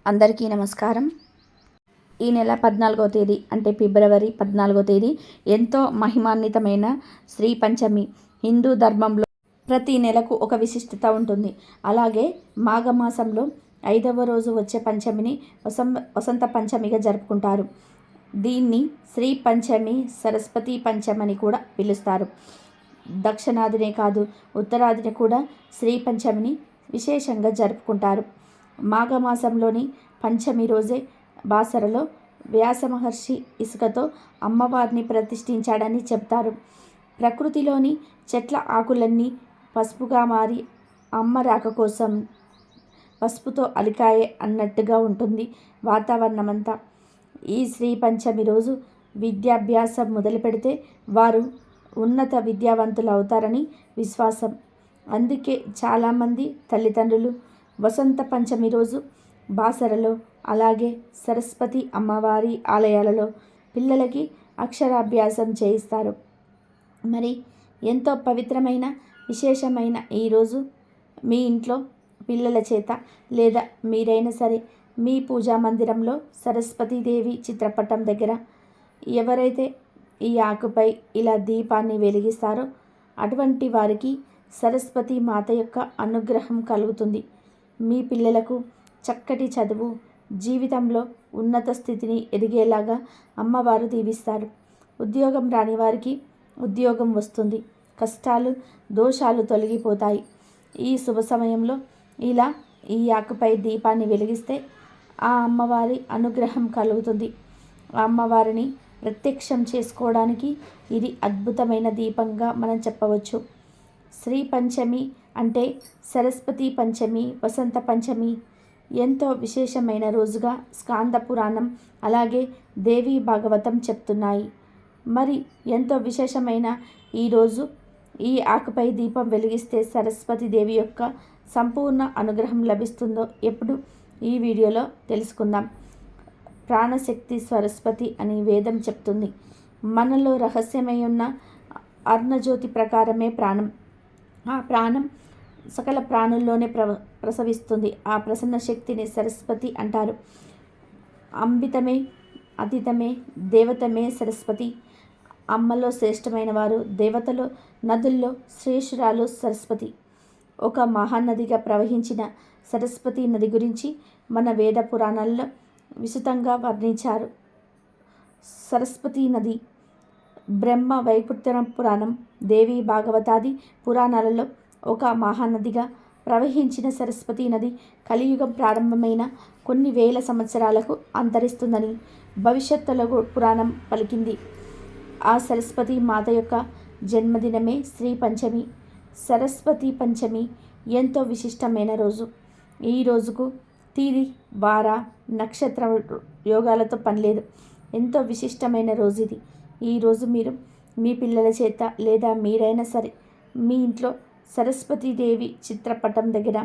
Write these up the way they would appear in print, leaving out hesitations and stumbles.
అందరికీ నమస్కారం. ఈ నెల 14వ తేదీ అంటే ఫిబ్రవరి 14వ తేదీ ఎంతో మహిమాన్వితమైన శ్రీ పంచమి. హిందూ ధర్మంలో ప్రతి నెలకు ఒక విశిష్టత ఉంటుంది. అలాగే మాఘమాసంలో 5వ రోజు వచ్చే పంచమిని వసంత పంచమిగా జరుపుకుంటారు. దీన్ని శ్రీ పంచమి, సరస్వతి పంచమని కూడా పిలుస్తారు. దక్షిణాదినే కాదు, ఉత్తరాదిని కూడా శ్రీ పంచమిని విశేషంగా జరుపుకుంటారు. మాఘమాసంలోని పంచమి రోజే బాసరలో వ్యాస మహర్షి ఇసుకతో అమ్మవారిని ప్రతిష్ఠించాడని చెప్తారు. ప్రకృతిలోని చెట్ల ఆకులన్నీ పసుపుగా మారి అమ్మ రాక కోసం పసుపుతో అలికాయే అన్నట్టుగా ఉంటుంది వాతావరణమంతా. ఈ శ్రీ పంచమి రోజు విద్యాభ్యాసం మొదలు పెడితే వారు ఉన్నత విద్యావంతులు అవుతారని విశ్వాసం. అందుకే చాలామంది తల్లిదండ్రులు వసంత పంచమి రోజు బాసరలో అలాగే సరస్వతి అమ్మవారి ఆలయాలలో పిల్లలకి అక్షరాభ్యాసం చేయిస్తారు. మరి ఎంతో పవిత్రమైన విశేషమైన ఈరోజు మీ ఇంట్లో పిల్లల చేత లేదా మీరైనా సరే మీ పూజా మందిరంలో సరస్వతీదేవి చిత్రపటం దగ్గర ఎవరైతే ఈ ఆకుపై ఇలా దీపాన్ని వెలిగిస్తారో అటువంటి వారికి సరస్వతి మాత యొక్క అనుగ్రహం కలుగుతుంది. మీ పిల్లలకు చక్కటి చదువు, జీవితంలో ఉన్నత స్థితిని ఎదిగేలాగా అమ్మవారు దీవిస్తారు. ఉద్యోగం రాని వారికి ఉద్యోగం వస్తుంది. కష్టాలు, దోషాలు తొలగిపోతాయి. ఈ శుభ సమయంలో ఇలా ఈ ఆకుపై దీపాన్ని వెలిగిస్తే ఆ అమ్మవారి అనుగ్రహం కలుగుతుంది. ఆ అమ్మవారిని ప్రత్యక్షం చేసుకోవడానికి ఇది అద్భుతమైన దీపంగా మనం చెప్పవచ్చు. శ్రీ పంచమి అంటే సరస్వతి పంచమి, వసంత పంచమి ఎంతో విశేషమైన రోజుగా స్కాంద పురాణం అలాగే దేవి భాగవతం చెప్తున్నాయి. మరి ఎంతో విశేషమైన ఈరోజు ఈ ఆకుపై దీపం వెలిగిస్తే సరస్వతి దేవి యొక్క సంపూర్ణ అనుగ్రహం లభిస్తుందో ఎప్పుడు ఈ వీడియోలో తెలుసుకుందాం. ప్రాణశక్తి సరస్వతి అని వేదం చెప్తుంది. మనలో రహస్యమై ఉన్న అర్ణజ్యోతి ప్రకారమే ప్రాణం. ఆ ప్రాణం సకల ప్రాణుల్లోనే ప్రసవిస్తుంది. ఆ ప్రసన్న శక్తిని సరస్వతి అంటారు. అంబితమే, అతీతమే, దేవతమే సరస్వతి. అమ్మలో శ్రేష్టమైన వారు, దేవతలో నదుల్లో శ్రేష్ఠురాలు సరస్వతి. ఒక మహానదిగా ప్రవహించిన సరస్వతి నది గురించి మన వేద పురాణాల్లో విస్తృతంగా వర్ణించారు. సరస్వతి నది బ్రహ్మ వైపుత్ర పురాణం, దేవి భాగవతాది పురాణాలలో ఒక మహానదిగా ప్రవహించిన సరస్వతి నది కలియుగం ప్రారంభమైన కొన్ని వేల సంవత్సరాలకు అంతరిస్తుందని భవిష్యత్తులో పురాణం పలికింది. ఆ సరస్వతి మాత యొక్క జన్మదినమే శ్రీ పంచమి. సరస్వతి పంచమి ఎంతో విశిష్టమైన రోజు. ఈ రోజుకు తిథి, వార, నక్షత్ర యోగాలతో పనిలేదు. ఎంతో విశిష్టమైన రోజు ఇది. ఈరోజు మీరు మీ పిల్లల చేత లేదా మీరైనా సరే మీ ఇంట్లో సరస్వతీదేవి చిత్రపటం దగ్గర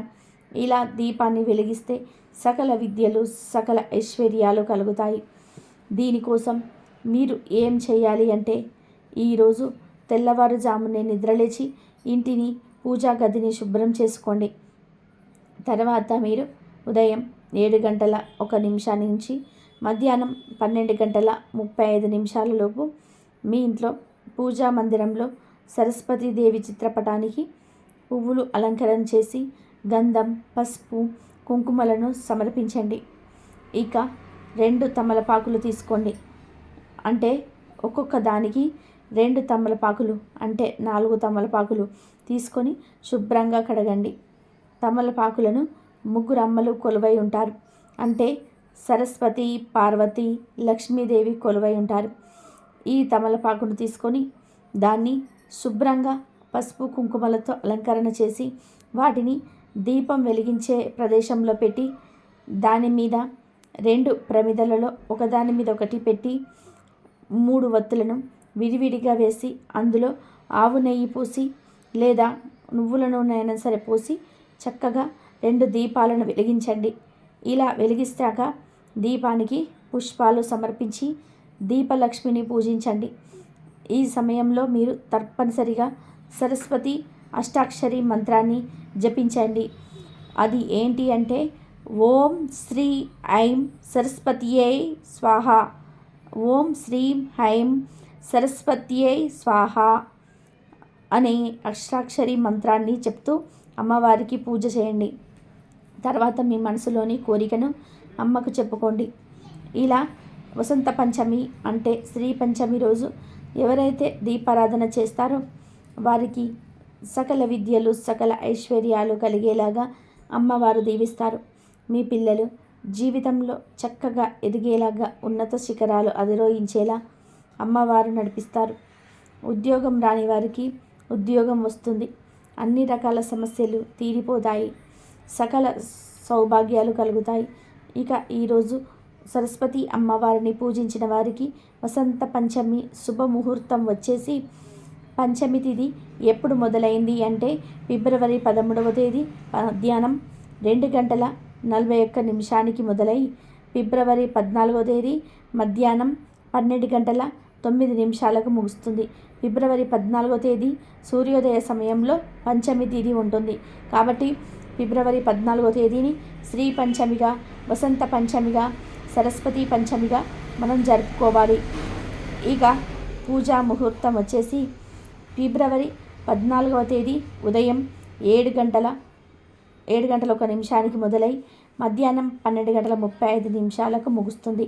ఇలా దీపాన్ని వెలిగిస్తే సకల విద్యలు, సకల ఐశ్వర్యాలు కలుగుతాయి. దీనికోసం మీరు ఏం చేయాలి అంటే ఈరోజు తెల్లవారుజామునే నిద్రలేచి ఇంటిని, పూజా గదిని శుభ్రం చేసుకోండి. తర్వాత మీరు ఉదయం 7 గంటల 1 నిమిషం నుంచి మధ్యాహ్నం 12 గంటల 35 నిమిషాల లోపు మీ ఇంట్లో పూజా మందిరంలో సరస్వతీదేవి చిత్రపటానికి పువ్వులు అలంకరణ చేసి గంధం, పసుపు, కుంకుమలను సమర్పించండి. ఇక 2 తమలపాకులు తీసుకోండి. అంటే ఒక్కొక్క దానికి 2 తమలపాకులు అంటే 4 తమలపాకులు తీసుకొని శుభ్రంగా కడగండి. తమలపాకులను 3 అమ్మలు కొలువై ఉంటారు. అంటే సరస్వతి, పార్వతి, లక్ష్మీదేవి కొలువై ఉంటారు. ఈ తమలపాకును తీసుకొని దాన్ని శుభ్రంగా పసుపు కుంకుమలతో అలంకరణ చేసి వాటిని దీపం వెలిగించే ప్రదేశంలో పెట్టి దాని మీద 2 ప్రమిదలలో ఒకదాని మీద ఒకటి పెట్టి 3 వత్తులను విడివిడిగా వేసి అందులో ఆవు నెయ్యి పోసి లేదా నువ్వుల నూనె అయినా సరే పోసి చక్కగా 2 దీపాలను వెలిగించండి. ఇలా వెలిగిస్తాక దీపానికి పుష్పాలు సమర్పించి దీపలక్ష్మిని పూజించండి. ఈ సమయంలో మీరు తప్పనిసరిగా సరస్వతి అష్టాక్షరి మంత్రాన్ని జపించండి. అది ఏంటి అంటే ఓం శ్రీ ఐం సరస్వత్యై స్వాహ, ఓం శ్రీం ఐం సరస్వత్యై స్వాహ అనే అష్టాక్షరి మంత్రాన్ని చెప్తూ అమ్మవారికి పూజ చేయండి. తర్వాత మీ మనసులోని కోరికను అమ్మకు చెప్పుకోండి. ఇలా వసంత పంచమి అంటే శ్రీ పంచమి రోజు ఎవరైతే దీపారాధన చేస్తారో వారికి సకల విద్యలు, సకల ఐశ్వర్యాలు కలిగేలాగా అమ్మవారు దీవిస్తారు. మీ పిల్లలు జీవితంలో చక్కగా ఎదిగేలాగా ఉన్నత శిఖరాలు అధిరోహించేలా అమ్మవారు నడిపిస్తారు. ఉద్యోగం రాని వారికి ఉద్యోగం వస్తుంది. అన్ని రకాల సమస్యలు తీరిపోతాయి. సకల సౌభాగ్యాలు కలుగుతాయి. ఇక ఈరోజు సరస్వతి అమ్మవారిని పూజించిన వారికి వసంత పంచమి శుభముహూర్తం వచ్చేసి పంచమి తిథి ఎప్పుడు మొదలైంది అంటే ఫిబ్రవరి 13వ తేదీ మధ్యాహ్నం 2:41 మొదలై ఫిబ్రవరి 14వ తేదీ మధ్యాహ్నం 12:09 ముగుస్తుంది. ఫిబ్రవరి 14వ తేదీ సూర్యోదయ సమయంలో పంచమి తిథి ఉంటుంది. కాబట్టి ఫిబ్రవరి 14వ తేదీని శ్రీ పంచమిగా, వసంత పంచమిగా, సరస్వతి పంచమిగా మనం జరుపుకోవాలి. ఇక పూజా ముహూర్తం వచ్చేసి ఫిబ్రవరి 14వ తేదీ ఉదయం 7:01 మొదలై మధ్యాహ్నం 12:35 ముగుస్తుంది.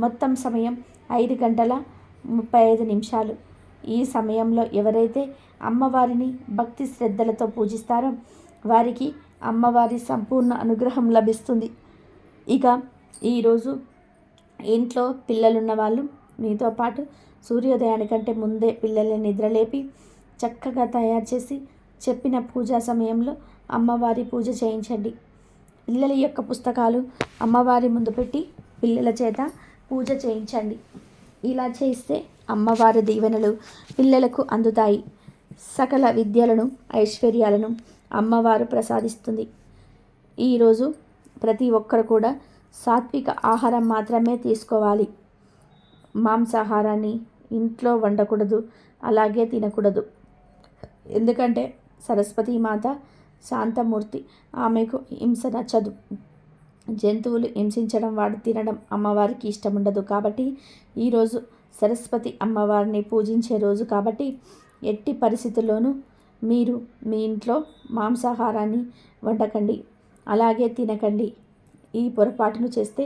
మొత్తం సమయం 5:35. ఈ సమయంలో ఎవరైతే అమ్మవారిని భక్తి శ్రద్ధలతో పూజిస్తారో వారికి అమ్మవారి సంపూర్ణ అనుగ్రహం లభిస్తుంది. ఇక ఈరోజు ఇంట్లో పిల్లలున్న వాళ్ళు మీతో పాటు సూర్యోదయానికంటే ముందే పిల్లల్ని నిద్రలేపి చక్కగా తయారు చేసి చెప్పిన పూజా సమయంలో అమ్మవారి పూజ చేయించండి. పిల్లల యొక్క పుస్తకాలు అమ్మవారి ముందు పెట్టి పిల్లల చేత పూజ చేయించండి. ఇలా చేస్తే అమ్మవారి దీవెనలు పిల్లలకు అందుతాయి. సకల విద్యలను, ఐశ్వర్యాలను అమ్మవారు ప్రసాదిస్తుంది. ఈరోజు ప్రతి ఒక్కరు కూడా సాత్విక ఆహారం మాత్రమే తీసుకోవాలి. మాంసాహారాన్ని ఇంట్లో వండకూడదు, అలాగే తినకూడదు. ఎందుకంటే సరస్వతీ మాత శాంతమూర్తి, ఆమెకు హింస నచ్చదు. జంతువులు హింసించడం, వాడు తినడం అమ్మవారికి ఇష్టం ఉండదు. కాబట్టి ఈరోజు సరస్వతి అమ్మవారిని పూజించే రోజు కాబట్టి ఎట్టి పరిస్థితుల్లోనూ మీరు మీ ఇంట్లో మాంసాహారాన్ని వండకండి, అలాగే తినకండి. ఈ పొరపాటును చేస్తే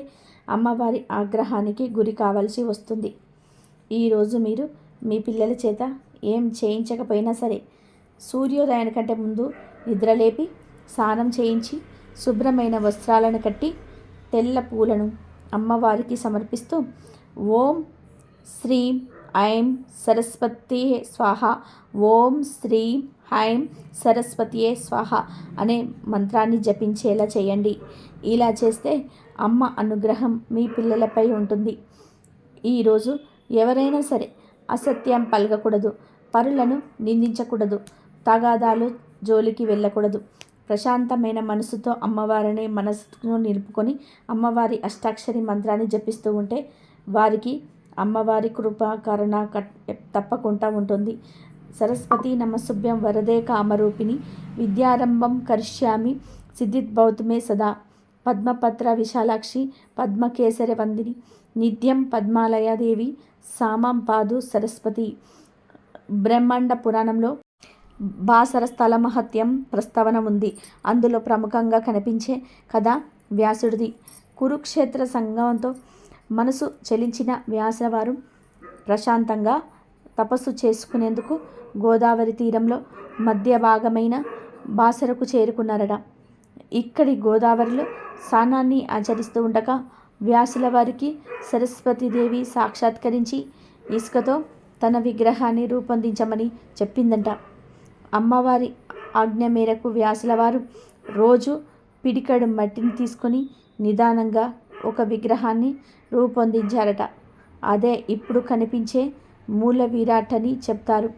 అమ్మవారి ఆగ్రహానికి గురి కావాల్సి వస్తుంది. ఈరోజు మీరు మీ పిల్లల చేత ఏం చేయించకపోయినా సరే సూర్యోదయానికంటే ముందు నిద్రలేపి స్నానం చేయించి శుభ్రమైన వస్త్రాలను కట్టి తెల్ల పూలను అమ్మవారికి సమర్పిస్తూ ఓం శ్రీం ఐం సరస్వతీ స్వాహ, ఓం శ్రీం ఐం సరస్వతియే స్వాహ అనే మంత్రాన్ని జపించేలా చేయండి. ఇలా చేస్తే అమ్మ అనుగ్రహం మీ పిల్లలపై ఉంటుంది. ఈరోజు ఎవరైనా సరే అసత్యం పలకకూడదు, పరులను నిందించకూడదు, తగాదాలు జోలికి వెళ్ళకూడదు. ప్రశాంతమైన మనసుతో అమ్మవారిని మనసును నిలుపుకొని అమ్మవారి అష్టాక్షరి మంత్రాన్ని జపిస్తూ ఉంటే వారికి అమ్మవారి కృప కరుణ తప్పకుండా ఉంటుంది. సరస్వతి నమస్తుభ్యం వరదే కామరూపిణి విద్యారంభం కరిష్యామి సిద్ధిద్భవతుమే సదా పద్మపత్ర విశాలాక్షి పద్మకేసరి వందిని నిత్యం పద్మాలయాదేవి సామాం పాదు సరస్వతి. బ్రహ్మాండ పురాణంలో బాసర స్థల మహత్యం ప్రస్తావన ఉంది. అందులో ప్రముఖంగా కనిపించే కథ వ్యాసుడిది. కురుక్షేత్ర సంగమంతో మనసు చలించిన వ్యాసవారు ప్రశాంతంగా తపస్సు చేసుకునేందుకు గోదావరి తీరంలో మధ్య భాగమైన బాసరకు చేరుకున్నారట. ఇక్కడి గోదావరిలో స్నానాన్ని ఆచరిస్తూ ఉండగా వ్యాసుల వారికి సరస్వతీదేవి సాక్షాత్కరించి ఇసుకతో తన విగ్రహాన్ని రూపొందించమని చెప్పిందంట. అమ్మవారి ఆజ్ఞ మేరకు వ్యాసుల వారు రోజు పిడికడు మట్టిని తీసుకొని నిదానంగా ఒక విగ్రహాన్ని రూపొందించారట. అదే ఇప్పుడు కనిపించే మూల విరాట్ అని చెప్తారు.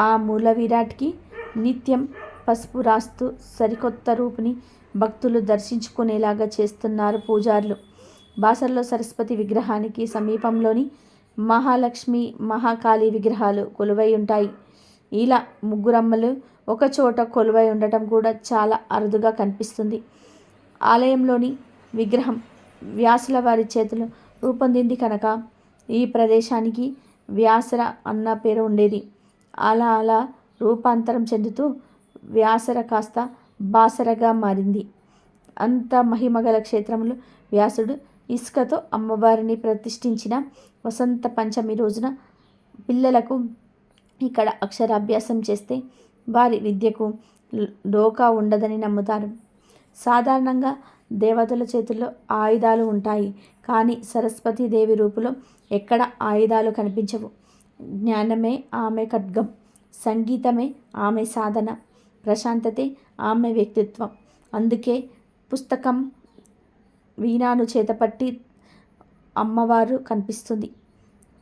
ఆ మూల విరాట్కి నిత్యం పసుపు రాస్తూ సరికొత్త రూపుని భక్తులు దర్శించుకునేలాగా చేస్తున్నారు పూజారులు. బాసర్లో సరస్వతి విగ్రహానికి సమీపంలోని మహాలక్ష్మి, మహాకాళి విగ్రహాలు కొలువై ఉంటాయి. ఇలా ముగ్గురమ్మలు ఒకచోట కొలువై ఉండటం కూడా చాలా అరుదుగా కనిపిస్తుంది. ఆలయంలోని విగ్రహం వ్యాసుల వారి చేతులు రూపొందింది కనుక ఈ ప్రదేశానికి వ్యాసర అన్న పేరు ఉండేది. అలా అలా రూపాంతరం చెందుతూ వ్యాసర కాస్త బాసరగా మారింది. అంత మహిమగల క్షేత్రంలో వ్యాసుడు ఇసుకతో అమ్మవారిని ప్రతిష్ఠించిన వసంత పంచమి రోజున పిల్లలకు ఇక్కడ అక్షరాభ్యాసం చేస్తే వారి విద్యకు డోకా ఉండదని నమ్ముతారు. సాధారణంగా దేవతల చేతుల్లో ఆయుధాలు ఉంటాయి, కానీ సరస్వతీదేవి రూపులో ఎక్కడ ఆయుధాలు కనిపించవు. జ్ఞానమే ఆమె ఖడ్గం, సంగీతమే ఆమె సాధన, ప్రశాంతతే ఆమె వ్యక్తిత్వం. అందుకే పుస్తకం వీణాను చేతపట్టి అమ్మవారు కనిపిస్తుంది.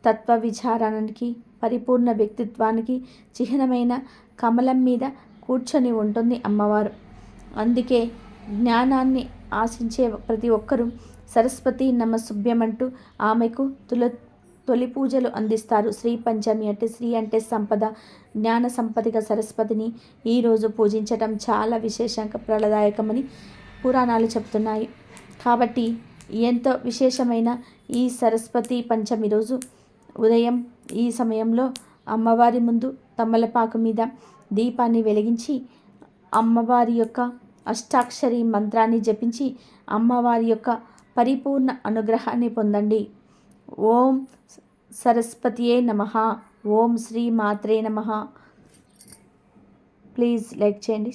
తత్వ విచారానికి, పరిపూర్ణ వ్యక్తిత్వానికి చిహ్నమైన కమలం మీద కూర్చొని ఉంటుంది అమ్మవారు. అందుకే జ్ఞానాన్ని ఆశించే ప్రతి ఒక్కరూ సరస్వతి నమస్తుభ్యమంటూ ఆమెకు తొలి పూజలు అందిస్తారు. శ్రీ పంచమి అంటే శ్రీ అంటే సంపద, జ్ఞాన సంపదిగా సరస్వతిని ఈరోజు పూజించటం చాలా విశేషంగా ప్రళదాయకమని పురాణాలు చెప్తున్నాయి. కాబట్టి ఎంతో విశేషమైన ఈ సరస్వతి పంచమి రోజు ఉదయం ఈ సమయంలో అమ్మవారి ముందు తమలపాకు మీద దీపాన్ని వెలిగించి అమ్మవారి యొక్క అష్టాక్షరి మంత్రాన్ని జపించి అమ్మవారి యొక్క పరిపూర్ణ అనుగ్రహాన్ని పొందండి. ఓం సరస్వతియే నమః. ఓం శ్రీ మాత్రే నమః. ప్లీజ్ లైక్ చేయండి.